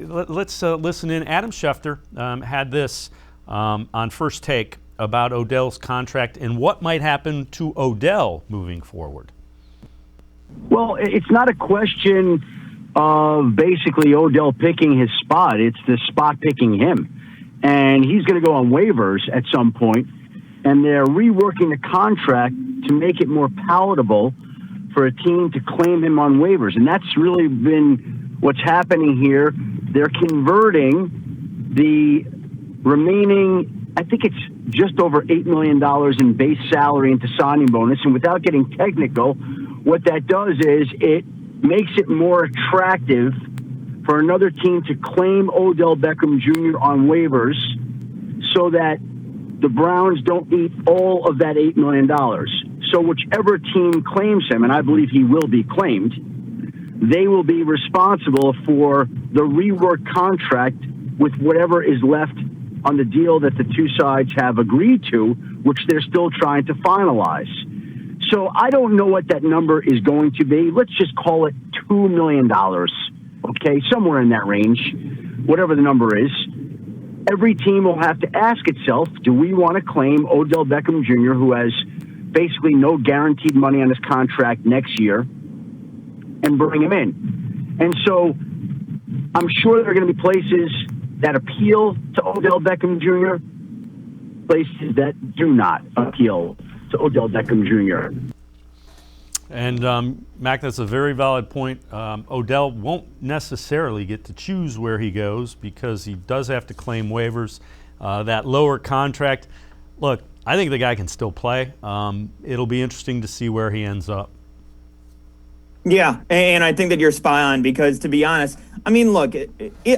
let's listen in. Adam Schefter had this on First Take about Odell's contract and what might happen to Odell moving forward. Well, it's not a question of basically Odell picking his spot. It's the spot picking him. And he's going to go on waivers at some point, and they're reworking the contract to make it more palatable for a team to claim him on waivers. And that's really been what's happening here. They're converting the remaining, I think it's just over $8 million in base salary into signing bonus. And without getting technical, what that does is it makes it more attractive for another team to claim Odell Beckham Jr. on waivers so that the Browns don't eat all of that $8 million. So whichever team claims him, and I believe he will be claimed, they will be responsible for the rework contract with whatever is left on the deal that the two sides have agreed to, which they're still trying to finalize. So I don't know what that number is going to be. Let's just call it $2 million, okay? Somewhere in that range, whatever the number is. Every team will have to ask itself, do we want to claim Odell Beckham Jr., who has basically no guaranteed money on his contract next year, and bring him in? And so I'm sure there are going to be places that appeal to Odell Beckham Jr., places that do not appeal to Odell Beckham Jr. And, Mac, that's a very valid point. Odell won't necessarily get to choose where he goes because he does have to claim waivers. That lower contract, look, I think the guy can still play. It'll be interesting to see where he ends up. Yeah, and I think that you're spot on because, to be honest, I mean, look,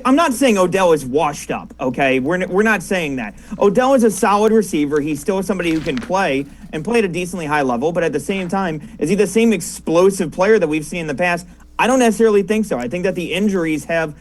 I'm not saying Odell is washed up, okay? We're not saying that. Odell is a solid receiver. He's still somebody who can play and play at a decently high level, but at the same time, is he the same explosive player that we've seen in the past? I don't necessarily think so. I think that the injuries have,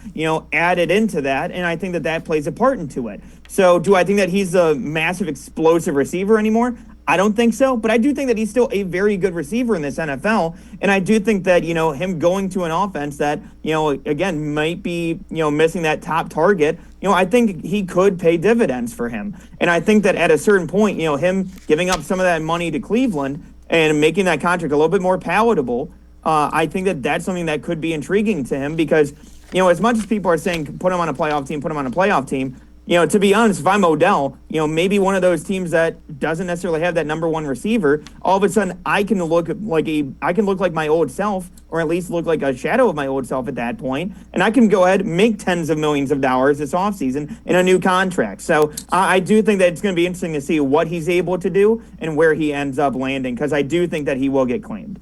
added into that, and I think that that plays a part into it. So do I think that he's a massive explosive receiver anymore? I don't think so, but I do think that he's still a very good receiver in this NFL, and I do think that, him going to an offense that, again, might be, missing that top target, I think he could pay dividends for him. And I think that at a certain point, him giving up some of that money to Cleveland and making that contract a little bit more palatable, I think that that's something that could be intriguing to him because, as much as people are saying put him on a playoff team, to be honest, if I'm Odell, maybe one of those teams that doesn't necessarily have that number one receiver, all of a sudden I can look like my old self, or at least look like a shadow of my old self at that point, and I can go ahead and make tens of millions of dollars this offseason in a new contract. So I do think that it's going to be interesting to see what he's able to do and where he ends up landing, because I do think that he will get claimed.